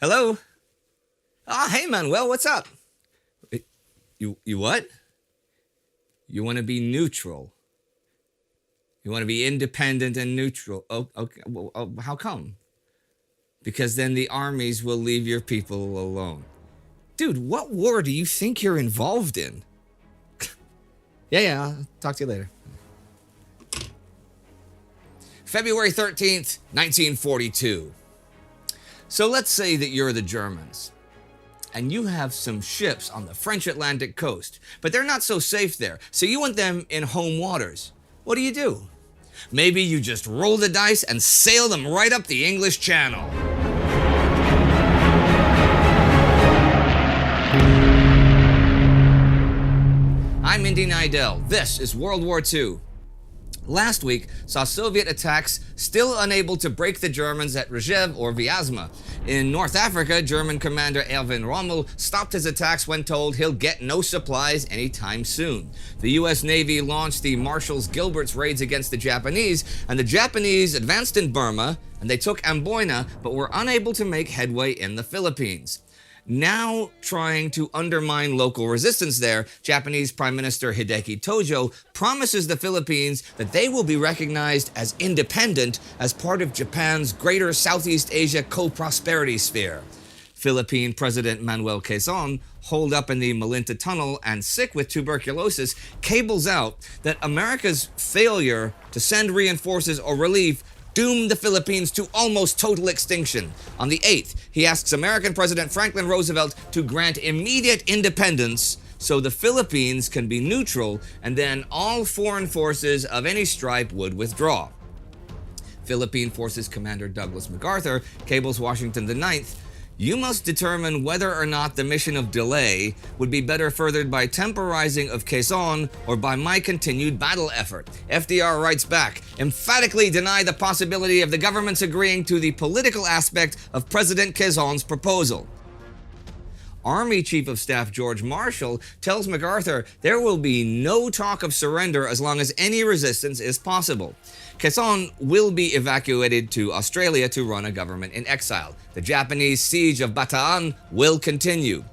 Hello? Hey Manuel, what's up? You what? You want to be neutral. You want to be independent and neutral. Oh, okay. Well, how come? Because then the armies will leave your people alone. Dude, what war do you think you're involved in? Yeah, I'll talk to you later. February 13th, 1942. So let's say that you're the Germans, and you have some ships on the French Atlantic coast, but they're not so safe there, so you want them in home waters. What do? Maybe you just roll the dice and sail them right up the English Channel. I'm Indy Neidell. This is World War II. Last week saw Soviet attacks still unable to break the Germans at Rzhev or Vyazma. In North Africa, German commander Erwin Rommel stopped his attacks when told he'll get no supplies anytime soon. The US Navy launched the Marshals Gilbert's raids against the Japanese, and the Japanese advanced in Burma, and they took Amboina, but were unable to make headway in the Philippines. Now trying to undermine local resistance there, Japanese Prime Minister Hideki Tojo promises the Philippines that they will be recognized as independent as part of Japan's greater Southeast Asia co-prosperity sphere. Philippine President Manuel Quezon, holed up in the Malinta Tunnel and sick with tuberculosis, cables out that America's failure to send reinforcements or relief doomed the Philippines to almost total extinction. On the 8th, he asks American President Franklin Roosevelt to grant immediate independence so the Philippines can be neutral, and then all foreign forces of any stripe would withdraw. Philippine Forces Commander Douglas MacArthur cables Washington the 9th, "You must determine whether or not the mission of delay would be better furthered by temporizing of Quezon or by my continued battle effort." FDR writes back, "Emphatically deny the possibility of the government's agreeing to the political aspect of President Quezon's proposal." Army Chief of Staff George Marshall tells MacArthur there will be no talk of surrender as long as any resistance is possible. Quezon will be evacuated to Australia to run a government in exile. The Japanese siege of Bataan will continue.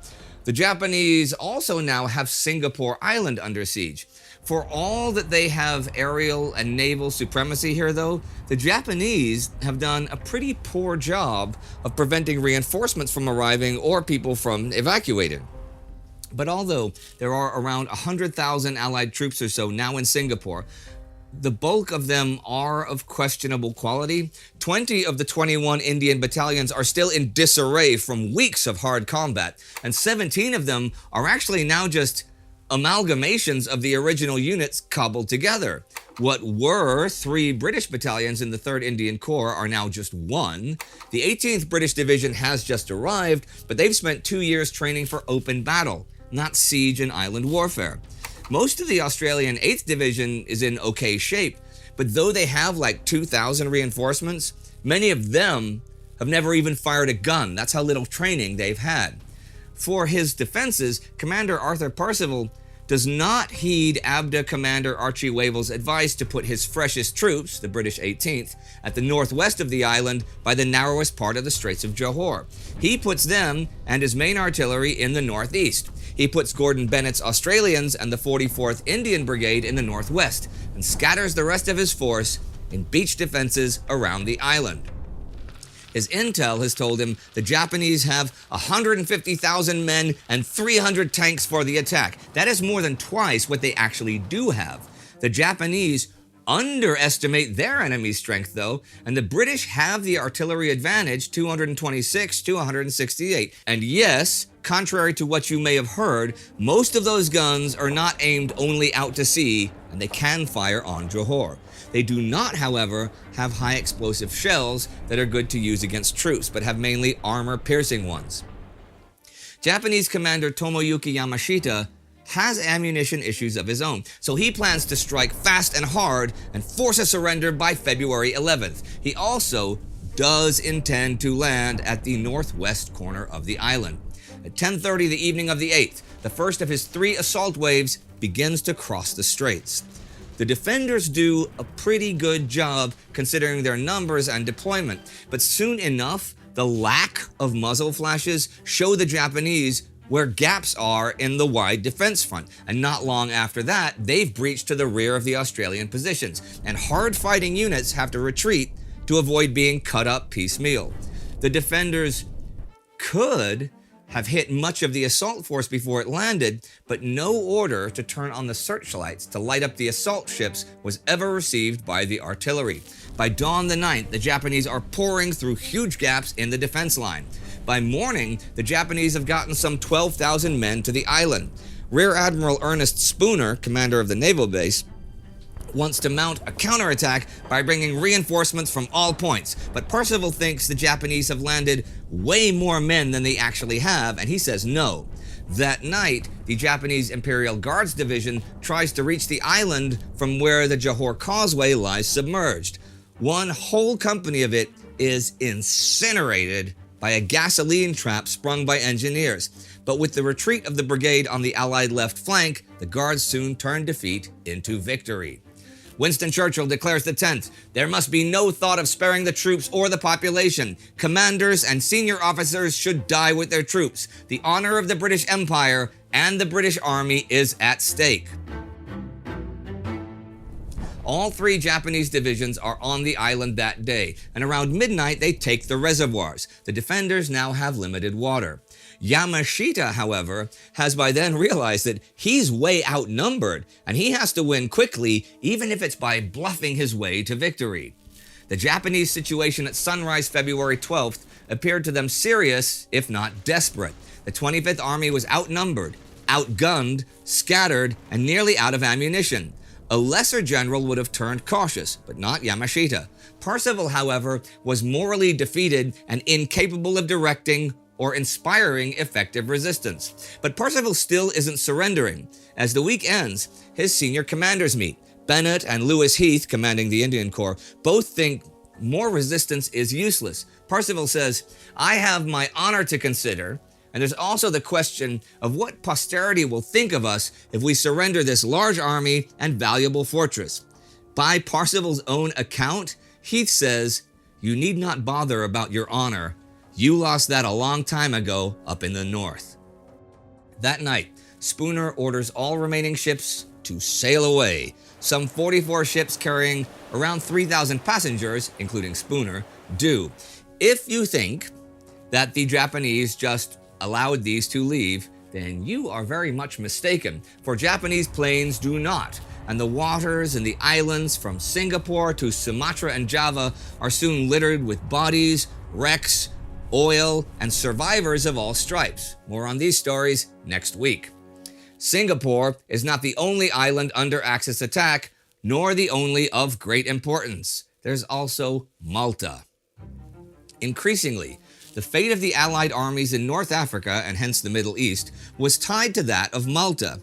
The Japanese also now have Singapore Island under siege. For all that they have aerial and naval supremacy here, though, the Japanese have done a pretty poor job of preventing reinforcements from arriving or people from evacuating. But although there are around 100,000 Allied troops or so now in Singapore, the bulk of them are of questionable quality. 20 of the 21 Indian battalions are still in disarray from weeks of hard combat, and 17 of them are actually now just amalgamations of the original units cobbled together. What were 3 British battalions in the 3rd Indian Corps are now just 1. The 18th British Division has just arrived, but they've spent 2 years training for open battle, not siege and island warfare. Most of the Australian 8th Division is in okay shape, but though they have like 2,000 reinforcements, many of them have never even fired a gun. That's how little training they've had. For his defenses, Commander Arthur Parsival does not heed ABDA Commander Archie Wavell's advice to put his freshest troops, the British 18th, at the northwest of the island by the narrowest part of the Straits of Johor. He puts them and his main artillery in the northeast. He puts Gordon Bennett's Australians and the 44th Indian Brigade in the northwest, and scatters the rest of his force in beach defenses around the island. His intel has told him the Japanese have 150,000 men and 300 tanks for the attack. That is more than twice what they actually do have. The Japanese underestimate their enemy's strength, though, and the British have the artillery advantage, 226 to 168. And yes, contrary to what you may have heard, most of those guns are not aimed only out to sea, and they can fire on Johor. They do not, however, have high explosive shells that are good to use against troops, but have mainly armor-piercing ones. Japanese Commander Tomoyuki Yamashita has ammunition issues of his own, so he plans to strike fast and hard and force a surrender by February 11th. He also does intend to land at the northwest corner of the island. At 10:30 the evening of the 8th, the first of his 3 assault waves begins to cross the straits. The defenders do a pretty good job considering their numbers and deployment, but soon enough, The lack of muzzle flashes show the Japanese where gaps are in the wide defense front, and not long after that, they've breached to the rear of the Australian positions, and hard-fighting units have to retreat to avoid being cut up piecemeal. The defenders could have hit much of the assault force before it landed, but no order to turn on the searchlights to light up the assault ships was ever received by the artillery. By dawn the 9th, the Japanese are pouring through huge gaps in the defense line. By morning, the Japanese have gotten some 12,000 men to the island. Rear Admiral Ernest Spooner, commander of the naval base, wants to mount a counterattack by bringing reinforcements from all points, but Percival thinks the Japanese have landed way more men than they actually have, and he says no. That night, the Japanese Imperial Guards Division tries to reach the island from where the Johor Causeway lies submerged. One whole company of it is incinerated by a gasoline trap sprung by engineers. But with the retreat of the brigade on the Allied left flank, the Guards soon turn defeat into victory. Winston Churchill declares the 10th, there must be no thought of sparing the troops or the population. Commanders and senior officers should die with their troops. The honor of the British Empire and the British Army is at stake. All three Japanese divisions are on the island that day, and around midnight they take the reservoirs. The defenders now have limited water. Yamashita, however, has by then realized that he's way outnumbered, and he has to win quickly, even if it's by bluffing his way to victory. The Japanese situation at sunrise February 12th appeared to them serious, if not desperate. The 25th Army was outnumbered, outgunned, scattered, and nearly out of ammunition. A lesser general would have turned cautious, but not Yamashita. Percival, however, was morally defeated and incapable of directing or inspiring effective resistance. But Percival still isn't surrendering. As the week ends, his senior commanders meet. Bennett and Lewis Heath, commanding the Indian Corps, both think more resistance is useless. Percival says, I have my honor to consider, and there's also the question of what posterity will think of us if we surrender this large army and valuable fortress. By Percival's own account, Heath says, you need not bother about your honor. You lost that a long time ago up in the north. That night, Spooner orders all remaining ships to sail away. Some 44 ships carrying around 3,000 passengers, including Spooner, do. If you think that the Japanese just allowed these to leave, then you are very much mistaken, for Japanese planes do not, and the waters in the islands from Singapore to Sumatra and Java are soon littered with bodies, wrecks, oil, and survivors of all stripes. More on these stories next week. Singapore is not the only island under Axis attack, nor the only of great importance. There's also Malta. Increasingly, the fate of the Allied armies in North Africa, and hence the Middle East, was tied to that of Malta.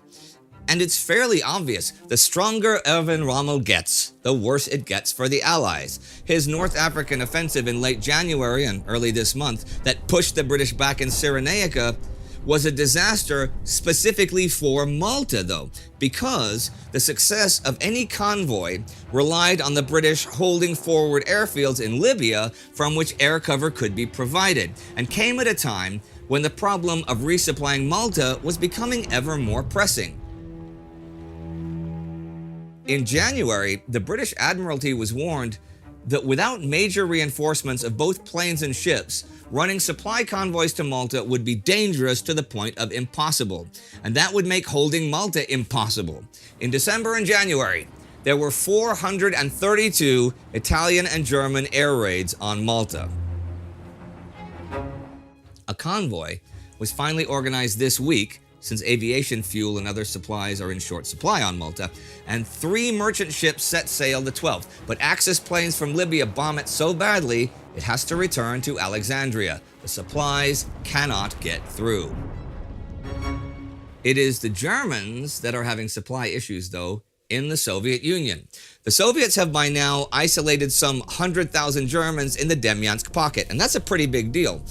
And it's fairly obvious, the stronger Erwin Rommel gets, the worse it gets for the Allies. His North African offensive in late January and early this month that pushed the British back in Cyrenaica was a disaster specifically for Malta, though, because the success of any convoy relied on the British holding forward airfields in Libya from which air cover could be provided, and came at a time when the problem of resupplying Malta was becoming ever more pressing. In January, the British Admiralty was warned that without major reinforcements of both planes and ships, running supply convoys to Malta would be dangerous to the point of impossible, and that would make holding Malta impossible. In December and January, there were 432 Italian and German air raids on Malta. A convoy was finally organized this week, since aviation fuel and other supplies are in short supply on Malta, and 3 merchant ships set sail the 12th, but Axis planes from Libya bomb it so badly, it has to return to Alexandria. The supplies cannot get through. It is the Germans that are having supply issues, though, in the Soviet Union. The Soviets have by now isolated some 100,000 Germans in the Demyansk Pocket, and that's a pretty big deal.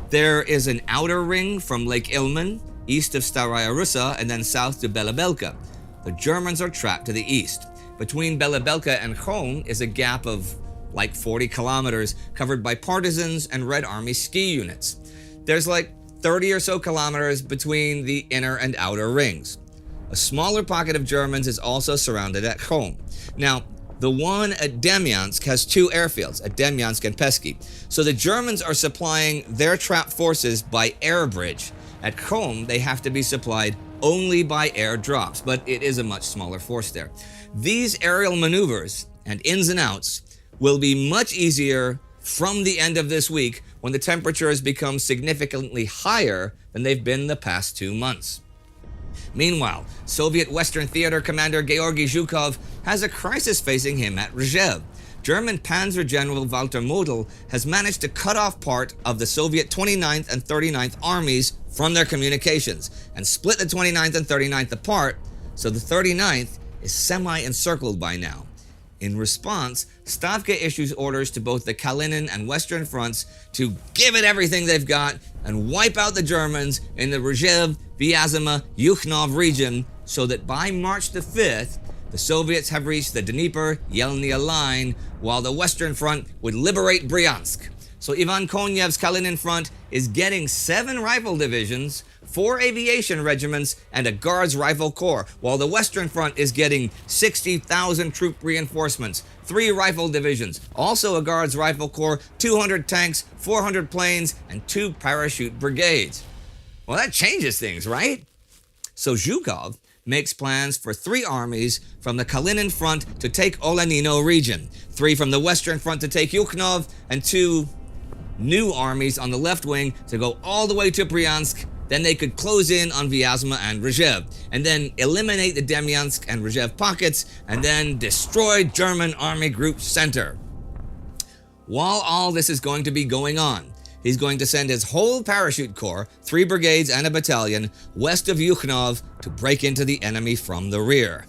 There is an outer ring from Lake Ilmen, east of Staraya Russa, and then south to Belabelka. The Germans are trapped to the east. Between Belabelka and Khon is a gap of like 40 kilometers, covered by partisans and Red Army ski units. There's like 30 or so kilometers between the inner and outer rings. A smaller pocket of Germans is also surrounded at home. Now, the one at Demyansk has two airfields, at Demyansk and Pesky, so the Germans are supplying their trapped forces by air bridge. At home, they have to be supplied only by air drops, but it is a much smaller force there. These aerial maneuvers and ins and outs will be much easier from the end of this week when the temperatures become significantly higher than they've been the past 2 months. Meanwhile, Soviet Western Theater Commander Georgy Zhukov has a crisis facing him at Rzhev. German Panzer General Walter Model has managed to cut off part of the Soviet 29th and 39th armies from their communications and split the 29th and 39th apart, so the 39th is semi-encircled by now. In response, Stavka issues orders to both the Kalinin and Western fronts to give it everything they've got and wipe out the Germans in the Rzhev, Vyazma, Yukhnov region, so that by March the 5th, the Soviets have reached the Dnieper-Yelnya line, while the Western Front would liberate Bryansk. So Ivan Konyev's Kalinin Front is getting 7 rifle divisions, 4 aviation regiments, and a Guards Rifle Corps, while the Western Front is getting 60,000 troop reinforcements, 3 rifle divisions, also a Guards Rifle Corps, 200 tanks, 400 planes, and 2 parachute brigades. Well, that changes things, right? So Zhukov makes plans for 3 armies from the Kalinin Front to take Olenino region, 3 from the Western Front to take Yukhnov, and 2 new armies on the left wing to go all the way to Bryansk. Then they could close in on Vyazma and Rzhev, and then eliminate the Demyansk and Rzhev pockets, and then destroy German Army Group Center. While all this is going to be going on, he's going to send his whole parachute corps, 3 brigades and a battalion, west of Yukhnov to break into the enemy from the rear.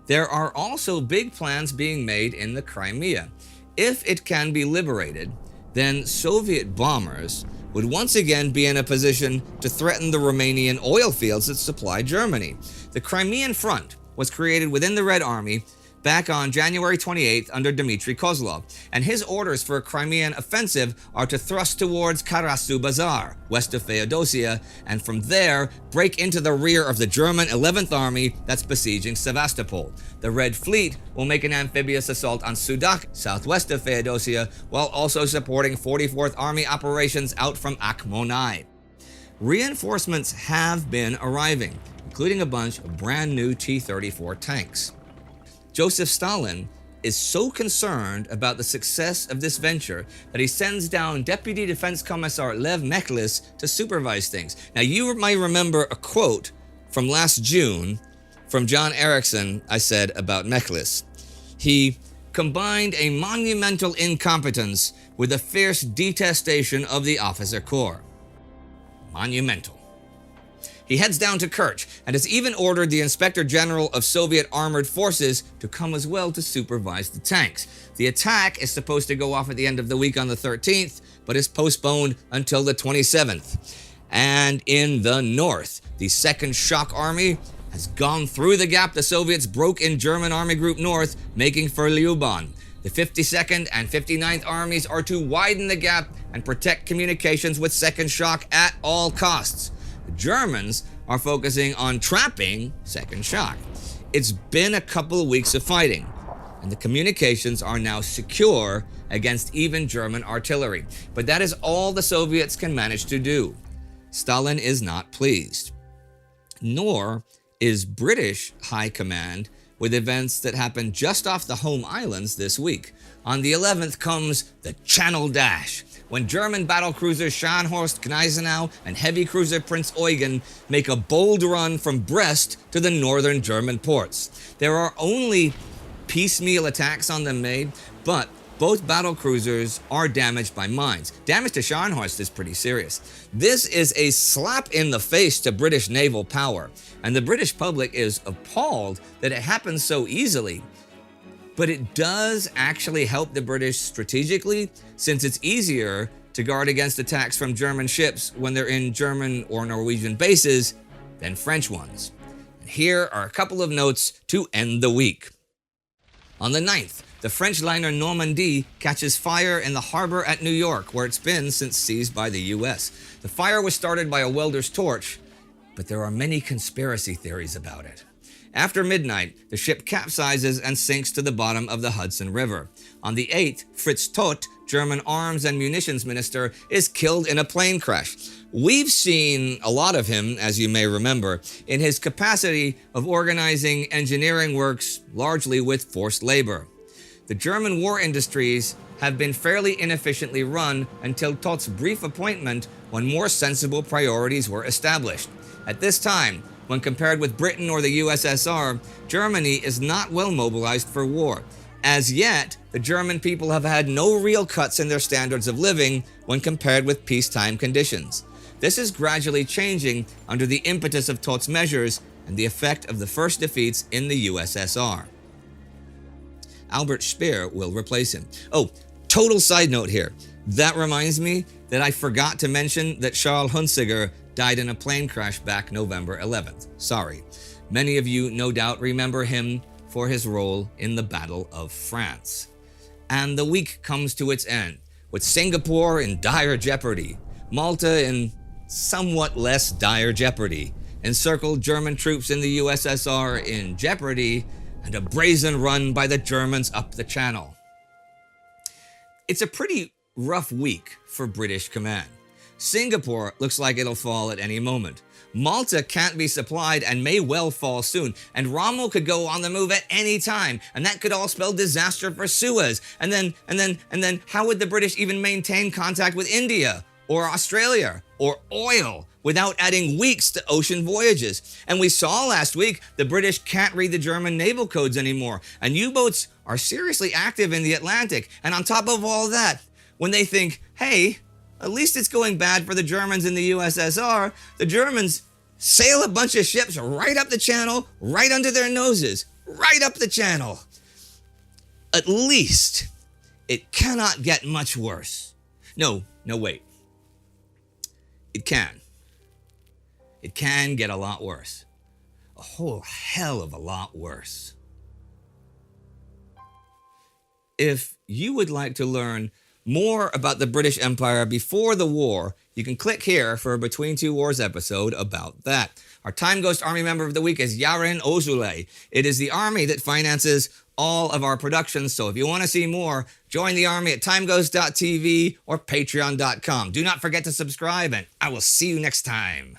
There are also big plans being made in the Crimea. If it can be liberated, then Soviet bombers would once again be in a position to threaten the Romanian oil fields that supply Germany. The Crimean Front was created within the Red Army back on January 28th under Dmitry Kozlov, and his orders for a Crimean offensive are to thrust towards Karasu Bazar, west of Feodosia, and from there break into the rear of the German 11th Army that's besieging Sevastopol. The Red Fleet will make an amphibious assault on Sudak, southwest of Feodosia, while also supporting 44th Army operations out from Akhmonai. Reinforcements have been arriving, including a bunch of brand new T-34 tanks. Joseph Stalin is so concerned about the success of this venture that he sends down Deputy Defense Commissar Lev Mechlis to supervise things. Now, you might remember a quote from last June from John Erickson I said about Mechlis. He combined a monumental incompetence with a fierce detestation of the officer corps. Monumental. He heads down to Kerch and has even ordered the Inspector General of Soviet Armored Forces to come as well to supervise the tanks. The attack is supposed to go off at the end of the week on the 13th, but is postponed until the 27th. And in the north, the 2nd Shock Army has gone through the gap the Soviets broke in German Army Group North, making for Lyuban. The 52nd and 59th Armies are to widen the gap and protect communications with 2nd Shock at all costs. The Germans are focusing on trapping 2nd Shock. It's been a couple of weeks of fighting, and the communications are now secure against even German artillery. But that is all the Soviets can manage to do. Stalin is not pleased. Nor is British High Command with events that happened just off the home islands this week. On the 11th comes the Channel Dash, when German battlecruiser Scharnhorst Gneisenau and heavy cruiser Prinz Eugen make a bold run from Brest to the northern German ports. There are only piecemeal attacks on them made, but both battlecruisers are damaged by mines. Damage to Scharnhorst is pretty serious. This is a slap in the face to British naval power, and the British public is appalled that it happens so easily. But it does actually help the British strategically, since it's easier to guard against attacks from German ships when they're in German or Norwegian bases than French ones. And here are a couple of notes to end the week. On the 9th, the French liner Normandy catches fire in the harbor at New York, where it's been since seized by the U.S. The fire was started by a welder's torch, but there are many conspiracy theories about it. After midnight, the ship capsizes and sinks to the bottom of the Hudson River. On the 8th, Fritz Todt, German arms and munitions minister, is killed in a plane crash. We've seen a lot of him, as you may remember, in his capacity of organizing engineering works largely with forced labor. The German war industries have been fairly inefficiently run until Todt's brief appointment when more sensible priorities were established. At this time, when compared with Britain or the USSR, Germany is not well mobilized for war. As yet, the German people have had no real cuts in their standards of living when compared with peacetime conditions. This is gradually changing under the impetus of Todt's measures and the effect of the first defeats in the USSR. Albert Speer will replace him. Oh, total side note here. That reminds me that I forgot to mention that Charles Hunziger died in a plane crash back November 11th. Sorry. Many of you no doubt remember him for his role in the Battle of France. And the week comes to its end, with Singapore in dire jeopardy, Malta in somewhat less dire jeopardy, encircled German troops in the USSR in jeopardy, and a brazen run by the Germans up the channel. It's a pretty rough week for British command. Singapore looks like it'll fall at any moment. Malta can't be supplied and may well fall soon. And Rommel could go on the move at any time. And that could all spell disaster for Suez. And then how would the British even maintain contact with India or Australia or oil without adding weeks to ocean voyages? And we saw last week the British can't read the German naval codes anymore. And U-boats are seriously active in the Atlantic. And on top of all that, when they think, hey, at least it's going bad for the Germans in the USSR, the Germans sail a bunch of ships right up the channel, right under their noses, right up the channel. At least it cannot get much worse. No, wait. It can. It can get a lot worse. A whole hell of a lot worse. If you would like to learn more about the British Empire before the war, you can click here for a Between Two Wars episode about that. Our Time Ghost Army member of the week is Yaren Ozule. It is the army that finances all of our productions, so if you want to see more, join the army at timeghost.tv or patreon.com. Do not forget to subscribe, and I will see you next time.